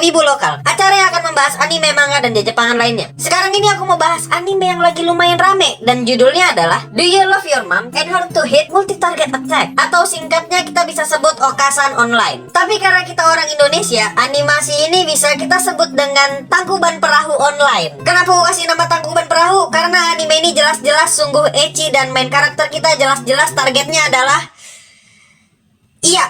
wibu lokal, acara yang akan membahas anime, manga, dan Jepangan lainnya. Sekarang ini aku mau bahas anime yang lagi lumayan rame, dan judulnya adalah Do You Love Your Mom and How to Hit Multi-Target Attack, atau singkatnya kita bisa sebut Okasan Online. Tapi karena kita orang Indonesia, animasi ini bisa kita sebut dengan Tangkuban Perahu Online. Kenapa aku kasih nama Tangkuban Perahu? Karena anime ini jelas-jelas sungguh ecchi dan main karakter kita jelas-jelas targetnya adalah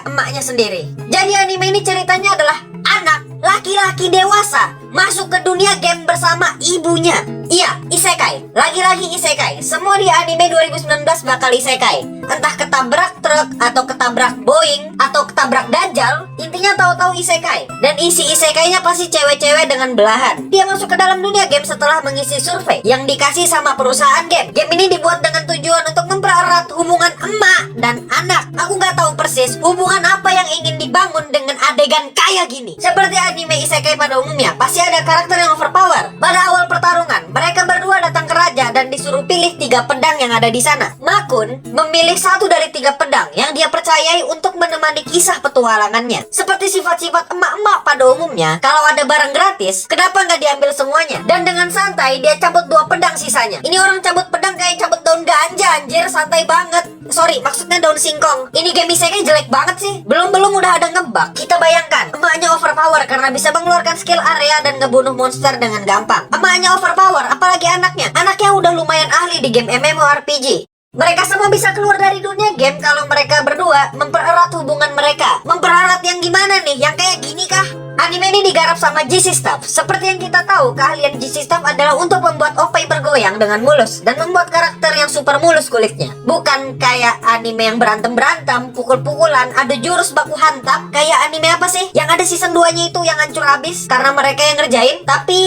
emaknya sendiri. Jadi anime ini ceritanya adalah anak laki-laki dewasa masuk ke dunia game bersama ibunya. Iya, isekai. Lagi-lagi isekai. Semua di anime 2019 bakal isekai. Entah ketabrak truk, atau ketabrak Boeing, atau ketabrak Dajjal. Intinya tahu-tahu isekai. Dan isi isekainya pasti cewek-cewek dengan belahan. Dia masuk ke dalam dunia game setelah mengisi survei yang dikasih sama perusahaan game. Game ini dibuat dengan tujuan untuk mempererat hubungan emak dan anak. Aku nggak tahu persis hubungan apa yang ingin dibangun dengan adegan kayak gini. Seperti anime isekai pada umumnya, pasti ada karakter yang overpower. Pada awal pertarungan, mereka berdua datang ke raja dan disuruh pilih 3 pedang yang ada di sana. Makun memilih 1 dari 3 pedang yang dia percayai untuk menemani kisah petualangannya. Seperti sifat-sifat emak-emak pada umumnya, kalau ada barang gratis, kenapa nggak diambil semuanya? Dan dengan santai dia cabut 2 pedang sisanya. Ini orang cabut pedang kayak cabut daun ganja, anjir, santai banget. Sorry, maksudnya daun singkong. Ini game isekai jelek banget sih. Belum udah ada ngebug. Kita bayangkan, emaknya overpower karena bisa mengeluarkan skill area dan ngebunuh monster dengan gampang. Emaknya overpower, apalagi anaknya. Anaknya udah lumayan ahli di game MMORPG. Mereka semua bisa keluar dari dunia game kalau mereka berdua mempererat hubungan mereka. Mempererat yang gimana nih? Yang kayak gini kah? Anime ini digarap sama GC Staff. Seperti yang kita tahu, keahlian GC Staff adalah untuk membuat OP bergoyang dengan mulus dan membuat karakter yang super mulus kulitnya. Bukan kayak anime yang berantem-berantem, pukul-pukulan, ada jurus baku hantam. Kayak anime apa sih? Yang ada season 2-nya itu yang hancur habis karena mereka yang ngerjain. Tapi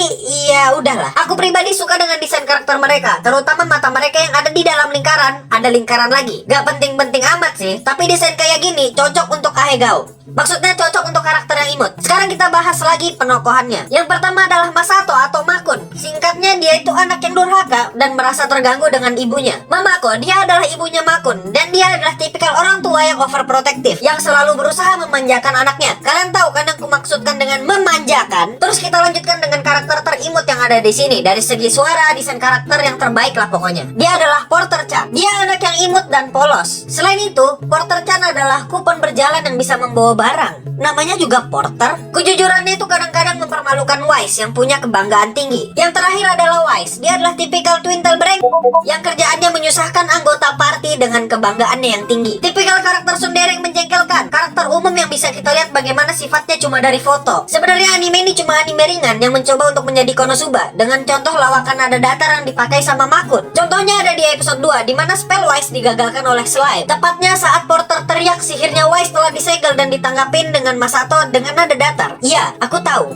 ya udahlah. Aku pribadi suka dengan desain karakter mereka, terutama mata mereka yang ada di dalam lingkaran. Ada lingkaran lagi. Gak penting-penting amat sih, tapi desain kayak gini cocok untuk Ahegao. Maksudnya cocok untuk karakter yang imut. Sekarang kita bahas lagi penokohannya. Yang pertama adalah Masato atau Makun. Singkatnya, dia itu anak yang durhaka dan merasa terganggu dengan ibunya. Mamako, dia adalah ibunya Makun, dan dia adalah tipikal orang tua yang overprotective, yang selalu berusaha memanjakan anaknya. Kalian tahu kan yang kumaksudkan dengan memanjakan? Terus kita lanjutkan dengan karakter terimut yang ada di sini. Dari segi suara, desain karakter yang terbaik lah pokoknya. Dia adalah Porter-chan. Dia anak yang imut dan polos. Selain itu, Porter-chan adalah kupon berjalan yang bisa membawa barang. Namanya juga Porter. Kejujurannya itu kadang-kadang mempermalukan Wise yang punya kebanggaan tinggi. Yang terakhir adalah Wise. Dia adalah tipikal twin tail break yang kerjaannya menyusahkan anggota party dengan kebanggaannya yang tinggi. Tipikal karakter tsundere yang menjengkelkan. Karakter umum yang bisa kita lihat bagaimana sifatnya cuma dari foto. Sebenarnya anime ini cuma anime ringan yang mencoba untuk menjadi Konosuba dengan contoh lawakan nada datar yang dipakai sama Makun. Contohnya ada di episode 2 di mana spell Wise digagalkan oleh slime. Tepatnya saat Porter teriak sihirnya Wise telah disegel dan ditanggapin dengan Masato dengan nada datar. Iya, aku tahu.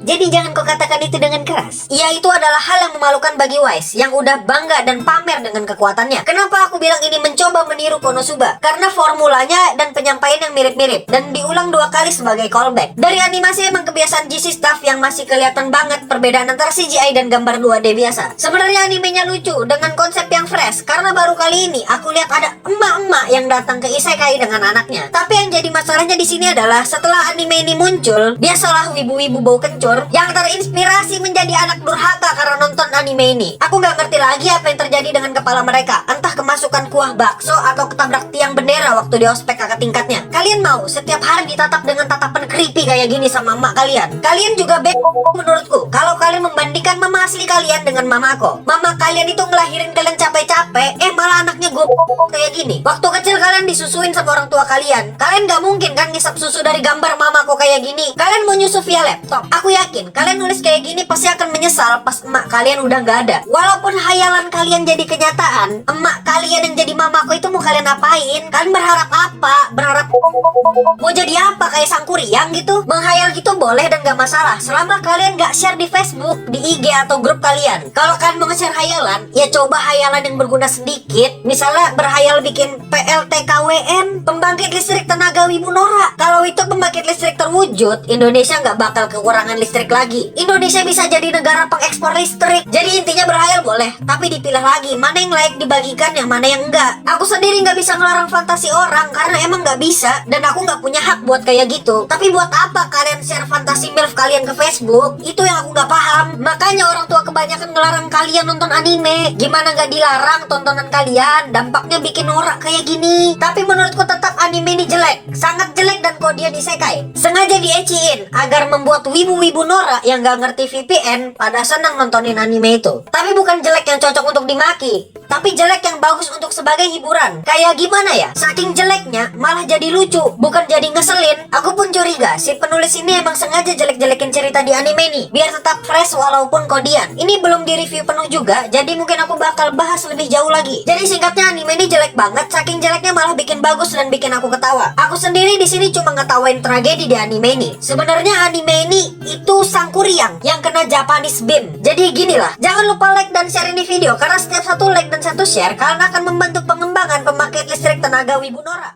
Jadi jangan kau katakan itu dengan keras. Iya, itu adalah hal yang memalukan bagi Wise yang udah bangga dan pamer dengan kekuatannya. Kenapa aku bilang ini mencoba meniru Konosuba? Karena formulanya dan penyampaian yang mirip-mirip dan diulang 2 kali sebagai callback. Dari animasi emang kebiasaan GC Staff yang masih kelihatan banget perbedaan antara CGI dan gambar 2D biasa. Sebenarnya animenya lucu dengan konsep yang fresh karena baru kali ini aku lihat ada emak-emak yang datang ke isekai dengan anaknya. Tapi yang jadi masalahnya di sini adalah setelah anime ini muncul, biasalah wibu-wibu bau kencur yang terinspirasi menjadi anak durhaka karena nonton anime ini. Aku nggak ngerti lagi apa yang terjadi dengan kepala mereka. Entah kemasukan kuah bakso atau ketabrak tiang bendera waktu di ospek kakak tingkatnya. Kalian mau setiap hari ditatap dengan tatapan creepy kayak gini sama emak kalian? Kalian juga menurutku kalau kalian membandingkan mama asli kalian dengan mamako. Mama kalian itu ngelahirin kalian capek-capek, malah anaknya gue kayak gini. Waktu kecil kalian disusuin sama orang tua kalian. Kalian nggak mungkin kan ngisap susu dari gambar mamako kayak gini. Kalian mau nyusu via laptop. Aku yakin kalian nulis kayak gini pasti akan menyesal pas emak kalian udah nggak ada. Walaupun hayalan kalian jadi kenyataan, emak kalian yang jadi mamako itu mau kalian apain? Kalian berharap apa? Berharap mau jadi apa? Kayak sang kuryang gitu? Menghayal gitu boleh dan gak masalah selama kalian gak share di Facebook. masuk di IG atau grup kalian. Kalau kalian mau nge-share hayalan, ya coba hayalan yang berguna sedikit. Misalnya berhayal bikin PLTKWN, pembangkit listrik tenaga Wibu Nora. Kalau itu pembangkit listrik terwujud, Indonesia nggak bakal kekurangan listrik lagi. Indonesia bisa jadi negara pengekspor listrik. Jadi intinya berhayal boleh, tapi dipilah lagi mana yang layak dibagikan, yang mana yang enggak. Aku sendiri nggak bisa ngelarang fantasi orang karena emang nggak bisa, dan aku nggak punya hak buat kayak gitu. Tapi buat apa kalian share fantasi MILF kalian ke Facebook? Itu yang aku nggak paham. Makanya orang tua kebanyakan ngelarang kalian nonton anime. Gimana nggak dilarang tontonan kalian? Dampaknya bikin norak kayak gini. Tapi menurutku tetap anime ini jelek, sangat jelek, dan kodian isekai sengaja dieciin agar membuat wibu-wibu norak yang nggak ngerti VPN pada senang nontonin anime itu. Tapi bukan jelek yang cocok untuk dimaki, tapi jelek yang bagus untuk sebagai hiburan. Kayak gimana ya? Saking jeleknya malah jadi lucu, bukan jadi ngeselin. Aku pun curiga si penulis ini emang sengaja jelek-jelekin cerita di anime nih biar tetap fresh walaupun kodian. Ini belum di-review penuh juga, jadi mungkin aku bakal bahas lebih jauh lagi. Jadi singkatnya anime ini jelek banget, saking jeleknya malah bikin bagus dan bikin aku ketawa. Aku sendiri di sini cuma ngetawain tragedi di anime ini. Sebenarnya anime ini itu Sangkuriang yang kena Japanese Beam. Jadi ginilah, jangan lupa like dan share ini video karena setiap satu like dan satu share kalian akan membantu pengembangan pembangkit listrik tenaga Wibu Nora.